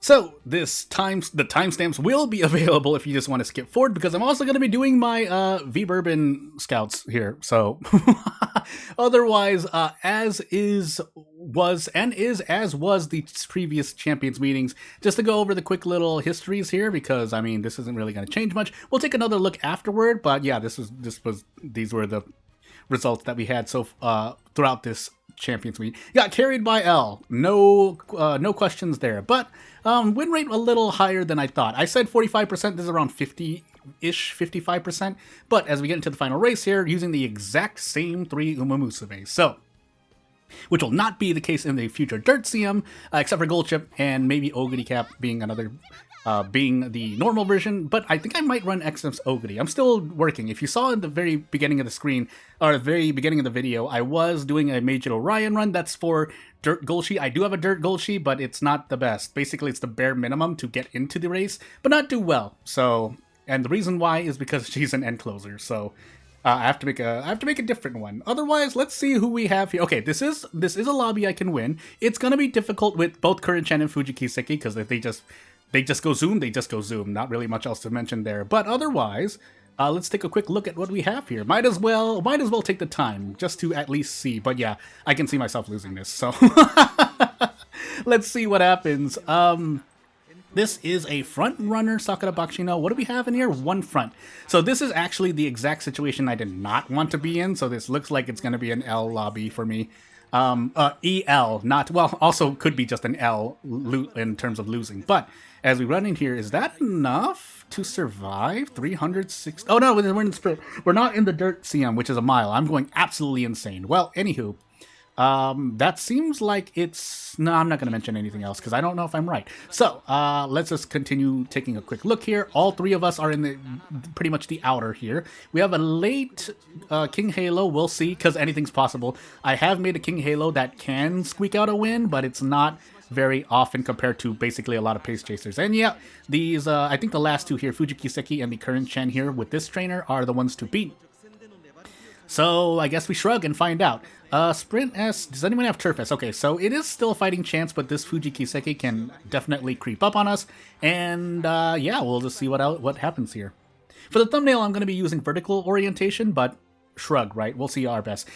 So the timestamps will be available if you just want to skip forward, because I'm also going to be doing my Bourbon scouts here. So otherwise, as was the previous champions meetings. Just to go over the quick little histories here, because I mean this isn't really going to change much. We'll take another look afterward, but yeah, these were the results that we had throughout this champions meet. Got carried by L. No questions there. But win rate a little higher than I thought. I said 45%. This is around 50-ish, 55%. But as we get into the final race here, using the exact same 3 Musume. So, which will not be the case in the future Dirt CM, except for Gold Chip and maybe Ogre Cap being another. Being the normal version, but I think I might run XM's Ogre. I'm still working. If you saw in the very beginning of the screen, or the very beginning of the video, I was doing a Major Orion run. That's for Dirt Golshi. I do have a Dirt Golshi, but it's not the best. Basically, it's the bare minimum to get into the race, but not do well. So, and the reason why is because she's an end closer. So, I have to make a different one. Otherwise, let's see who we have here. Okay, this is a lobby I can win. It's gonna be difficult with both Current-chan and Fuji Kiseki, because if they just go zoom. Not really much else to mention there. But otherwise, let's take a quick look at what we have here. Might as well take the time just to at least see. But yeah, I can see myself losing this. So let's see what happens. This is a front runner Sakura Bakshino. What do we have in here? One front. So this is actually the exact situation I did not want to be in. So this looks like it's going to be an L lobby for me. EL, not, well, also could be just an L in terms of losing. But as we run in here, is that enough to survive? 306. Oh no, we're in the Spurt. We're not in the Dirt CM, which is a mile. I'm going absolutely insane. Well, anywho, that seems like it's... No, I'm not going to mention anything else because I don't know if I'm right. So, let's just continue taking a quick look here. All 3 of us are in the pretty much the outer here. We have a late King Halo. We'll see, because anything's possible. I have made a King Halo that can squeak out a win, but it's not very often compared to basically a lot of pace chasers. And yeah, these, I think the last 2 here, Fuji Kiseki and the Current-chan here with this trainer, are the ones to beat. So I guess we shrug and find out. Sprint S, does anyone have Turf S? Okay, so it is still a fighting chance, but this Fuji Kiseki can definitely creep up on us. And yeah, we'll just see what happens here. For the thumbnail, I'm going to be using vertical orientation, but shrug, right? We'll see our best.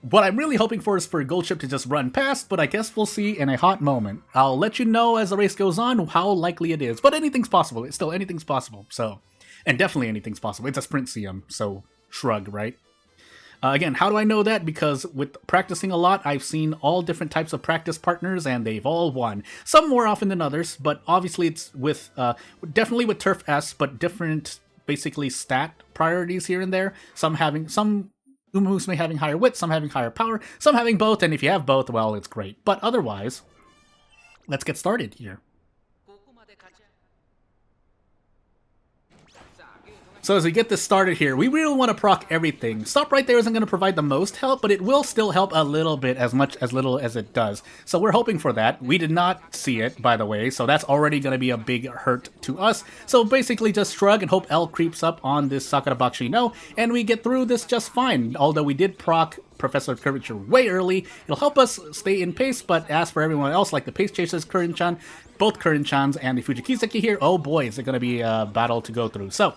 What I'm really hoping for is for Gold Chip to just run past, but I guess we'll see in a hot moment. I'll let you know as the race goes on how likely it is, but anything's possible. It's still anything's possible, so... And definitely anything's possible. It's a sprint CM, so shrug, right? Again, how do I know that? Because with practicing a lot, I've seen all different types of practice partners, and they've all won. Some more often than others, but obviously it's with, definitely with Turf S, but different, basically, stat priorities here and there. Some Musume having higher wit, some having higher power, some having both, and if you have both, well, it's great. But otherwise, let's get started here. So as we get this started here, we really want to proc everything. Stop right there isn't going to provide the most help, but it will still help a little bit, as little as it does. So we're hoping for that. We did not see it, by the way, so that's already going to be a big hurt to us. So basically just shrug and hope L creeps up on this Sakura Bakshino, and we get through this just fine. Although we did proc Professor of Curvature way early, it'll help us stay in pace, but as for everyone else, like the Pace Chasers, Current-chan, both Current-chans, and the Fuji Kiseki here, oh boy, is it going to be a battle to go through. So...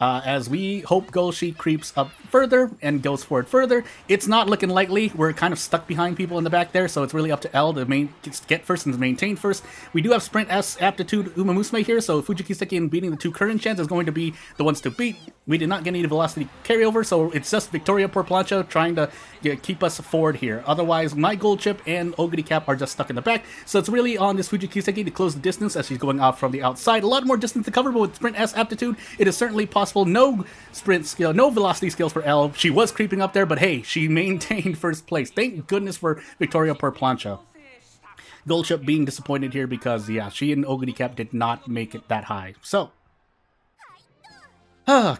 as we hope Golshi creeps up further and goes forward further, it's not looking likely. We're kind of stuck behind people in the back there, so it's really up to L to get first and maintain first. We do have Sprint S Aptitude Uma Musume here, so Fuji Kiseki and beating the 2 Current-chans is going to be the ones to beat. We did not get any velocity carryover, so it's just Victoria por Plancha trying to keep us forward here. Otherwise, my Gold Chip and Ogre Cap are just stuck in the back, so it's really on this Fuji Kiseki to close the distance as she's going off from the outside. A lot more distance to cover, but with Sprint S Aptitude, it is certainly possible. No sprint skill, no velocity skills for L. She was creeping up there, but hey, she maintained first place. Thank goodness for Victoria per Plancha. Gold Chip being disappointed here because, yeah, she and Ogre Cap did not make it that high. So,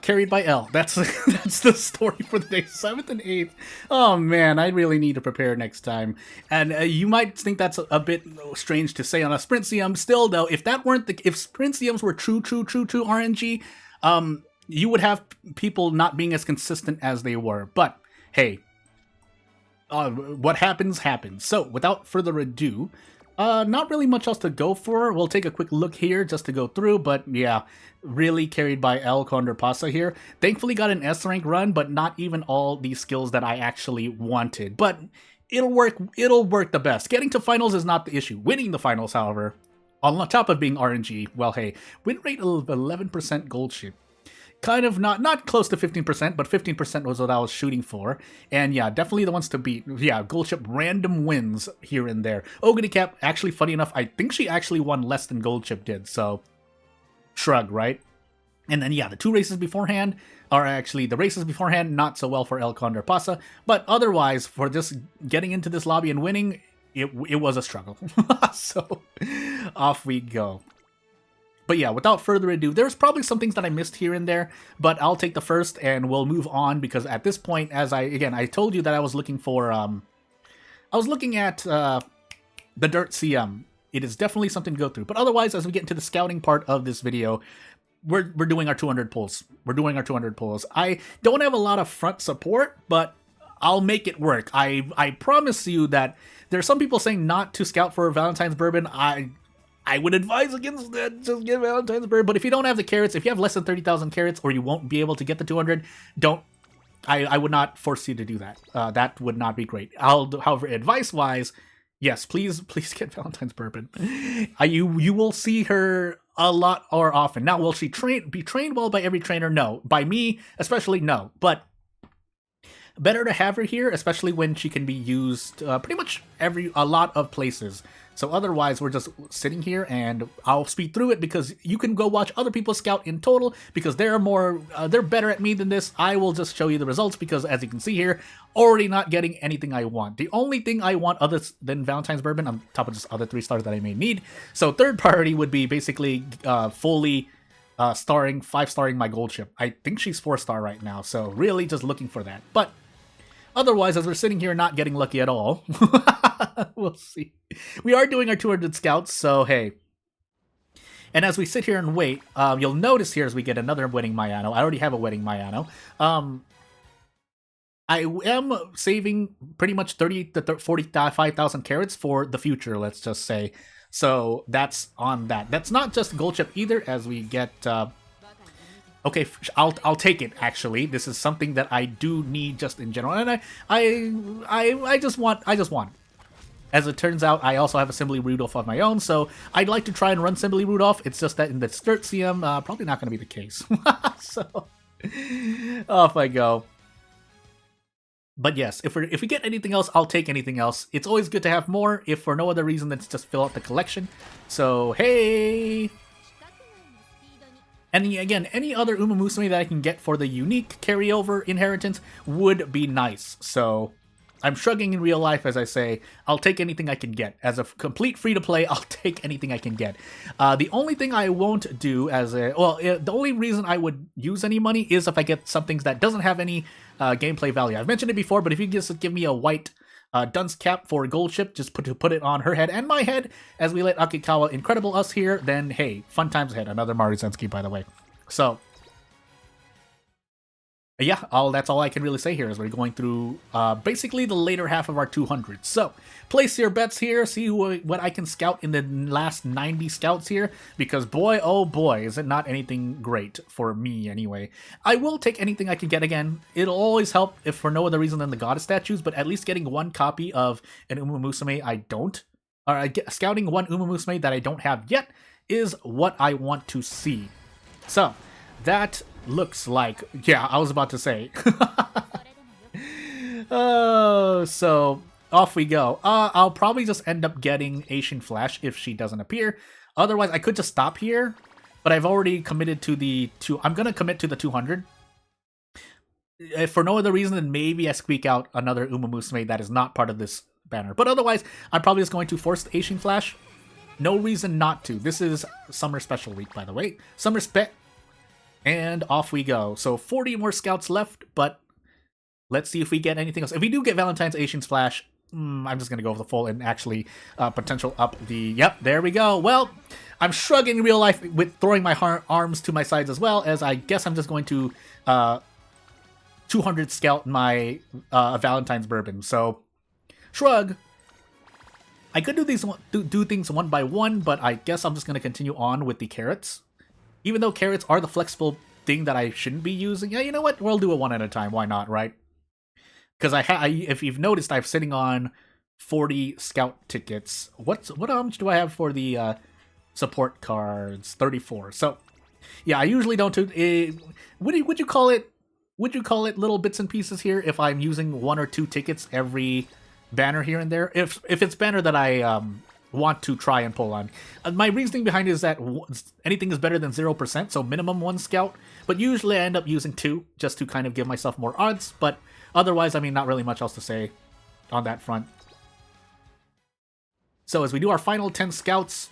carried by L. That's the story for the day. 7th and 8th. Oh man, I really need to prepare next time. And you might think that's a bit strange to say on a sprint CM. Still though, if sprint CMs were true RNG, you would have people not being as consistent as they were. But hey, what happens, happens. So without further ado, Not really much else to go for. We'll take a quick look here just to go through, but yeah, really carried by El Condor Pasa here. Thankfully got an S rank run, but not even all the skills that I actually wanted. But it'll work the best. Getting to finals is not the issue. Winning the finals, however, on top of being RNG, well, hey, win rate of 11% gold ship. Kind of not close to 15%, but 15% was what I was shooting for. And yeah, definitely the ones to beat. Yeah, gold ship random wins here and there. Ogre Cap, actually, funny enough, I think she actually won less than gold ship did, so shrug, right? And then yeah, the two races beforehand are actually the races beforehand, not so well for El Condor Pasa, but otherwise, for just getting into this lobby and winning, it was a struggle. So off we go. But yeah, without further ado, there's probably some things that I missed here and there, but I'll take the first and we'll move on because at this point, as I told you that I was looking for, I was looking at the Dirt CM. It is definitely something to go through. But otherwise, as we get into the scouting part of this video, we're doing our 200 pulls. We're doing our 200 pulls. I don't have a lot of front support, but I'll make it work. I promise you that there are some people saying not to scout for Valentine's Bourbon. I would advise against that. Just get Valentine's Bourbon. But if you don't have the carrots, if you have less than 30,000 carrots, or you won't be able to get the 200, don't. I would not force you to do that. That would not be great. However, advice-wise, yes, please get Valentine's Bourbon. You will see her a lot or often. Now, will she be trained well by every trainer? No. By me, especially, no. But better to have her here, especially when she can be used pretty much a lot of places. So otherwise, we're just sitting here, and I'll speed through it because you can go watch other people scout in total because they're better at me than this. I will just show you the results because, as you can see here, already not getting anything I want. The only thing I want other than Valentine's Bourbon, on top of just other 3 stars that I may need. So third priority would be basically fully 5-starring my gold ship. I think she's 4-star right now, so really just looking for that. But otherwise, as we're sitting here not getting lucky at all, we'll see. We are doing our 200 scouts, so hey. And as we sit here and wait, you'll notice here as we get another wedding Mayano. I already have a wedding Mayano. I am saving pretty much 30 to 45,000 carats for the future, let's just say. So that's on that. That's not just gold chip either, as we get... okay, I'll take it, actually. This is something that I do need just in general. And I just want. As it turns out, I also have a Simply Rudolph of my own, so I'd like to try and run Simply Rudolph. It's just that in the Spurt CM, probably not going to be the case. So, off I go. But yes, if we get anything else, I'll take anything else. It's always good to have more, if for no other reason than to just fill out the collection. So, hey! And again, any other Musume that I can get for the unique carryover inheritance would be nice. So I'm shrugging in real life as I say, I'll take anything I can get. As a complete free-to-play, I'll take anything I can get. The only thing I won't do the only reason I would use any money is if I get something that doesn't have any gameplay value. I've mentioned it before, but if you just give me a white dunce cap for a gold ship, just put it on her head and my head as we let Akikawa incredible us here, then hey, fun times ahead. Another Marizensky, by the way. So yeah, that's all I can really say here as we're going through basically the later half of our 200. So place your bets here, see what I can scout in the last 90 scouts here, because boy, oh boy, is it not anything great for me anyway. I will take anything I can get again. It'll always help if for no other reason than the goddess statues, but at least getting one copy of an Musume scouting one Musume that I don't have yet is what I want to see. So that looks like, yeah, I was about to say. Oh, so off we go. I'll probably just end up getting Asian Flash if she doesn't appear. Otherwise, I could just stop here, but I've already committed to I'm gonna commit to the 200. If for no other reason than maybe I squeak out another Musume that is not part of this banner. But otherwise, I'm probably just going to force the Asian Flash. No reason not to. This is Summer Special Week, by the way. Summer Spec. And off we go. So 40 more scouts left, but let's see if we get anything else. If we do get Valentine's Asian Flash, I'm just going to go for the full and actually potential up the... Yep, there we go. Well, I'm shrugging in real life with throwing my arms to my sides as well, as I guess I'm just going to 200 scout my Valentine's Bourbon. So, shrug. I could do things one by one, but I guess I'm just going to continue on with the carrots. Even though carrots are the flexible thing that I shouldn't be using. Yeah, you know what? We'll do it one at a time. Why not, right? Because if you've noticed, I'm sitting on 40 scout tickets. What much do I have for the support cards? 34. So, yeah, I usually don't do. Would you call it? Would you call it little bits and pieces here if I'm using 1 or 2 tickets every banner here and there? If it's banner that I want to try and pull on. My reasoning behind it is that anything is better than 0%, so minimum 1 scout. But usually I end up using 2 just to kind of give myself more odds. But otherwise, I mean, not really much else to say on that front. So as we do our final 10 scouts,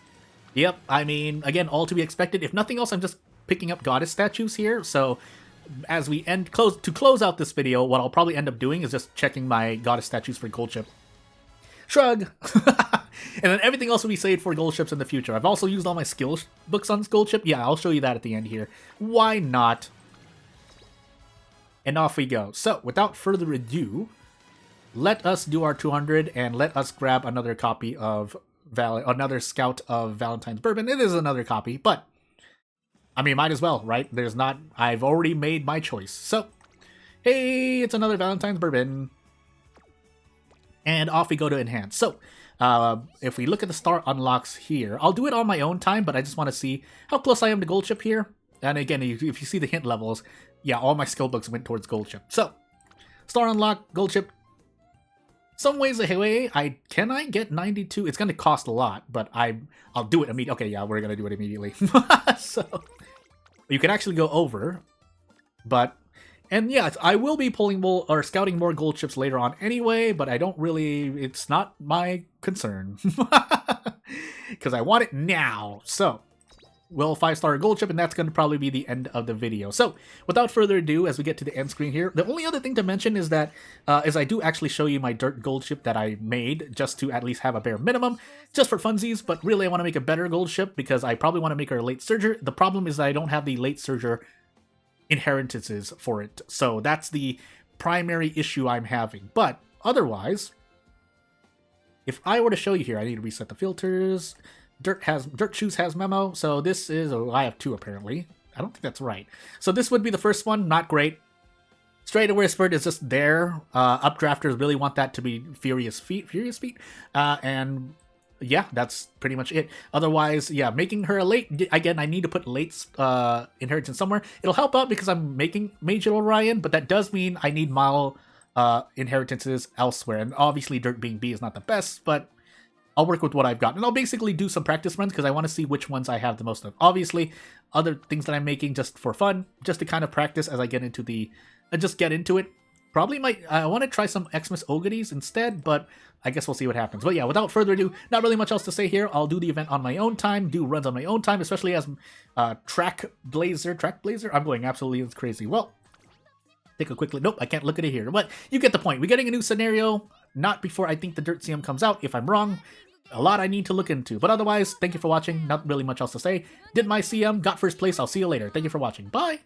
yep, I mean, again, all to be expected. If nothing else, I'm just picking up goddess statues here. So as we close out this video, what I'll probably end up doing is just checking my goddess statues for gold chip. Shrug! And then everything else will be saved for gold chips in the future. I've also used all my skill books on gold chip. Yeah, I'll show you that at the end here. Why not? And off we go. So, without further ado, let us do our 200 and let us grab another copy of another scout of Valentine's Bourbon. It is another copy, but I mean, might as well, right? I've already made my choice. So, hey, it's another Valentine's Bourbon. And off we go to enhance. So, if we look at the star unlocks here, I'll do it on my own time, but I just want to see how close I am to gold chip here. And again, if you see the hint levels, yeah, all my skill books went towards gold chip. So, star unlock, gold chip. Some ways away, can I get 92? It's going to cost a lot, but I'll do it immediately. Okay, yeah, we're going to do it immediately. So, you can actually go over, but... And yeah, I will be pulling or scouting more gold chips later on anyway, but I don't really, it's not my concern. Because I want it now. So, we'll 5-star gold chip, and that's going to probably be the end of the video. So, without further ado, as we get to the end screen here, the only other thing to mention is that, is I do actually show you my dirt gold chip that I made, just to at least have a bare minimum, just for funsies, but really I want to make a better gold chip, because I probably want to make her a late surger. The problem is that I don't have the late surger inheritances for it, so that's the primary issue I'm having. But otherwise, if I were to show you here, I need to reset the filters. Dirt Shoes has memo, so this is I have 2 apparently. I don't think that's right. So this would be the first one, not great. Straight Away Spurt is just there. Updrafters really want that to be Furious Feet, and yeah, that's pretty much it. Otherwise, yeah, making her a late... Again, I need to put late inheritance somewhere. It'll help out because I'm making Major Orion, but that does mean I need Mal inheritances elsewhere. And obviously, Dirt being B is not the best, but I'll work with what I've got. And I'll basically do some practice runs because I want to see which ones I have the most of. Obviously, other things that I'm making just for fun, just to kind of practice as I get into the... just get into it. Probably I want to try some Xmas Ogres instead, but I guess we'll see what happens. But yeah, without further ado, not really much else to say here. I'll do the event on my own time, do runs on my own time, especially as Track Blazer. I'm going absolutely crazy. Well, take a quick look. Nope, I can't look at it here. But you get the point. We're getting a new scenario, not before I think the Dirt CM comes out. If I'm wrong, a lot I need to look into. But otherwise, thank you for watching. Not really much else to say. Did my CM, got first place. I'll see you later. Thank you for watching. Bye!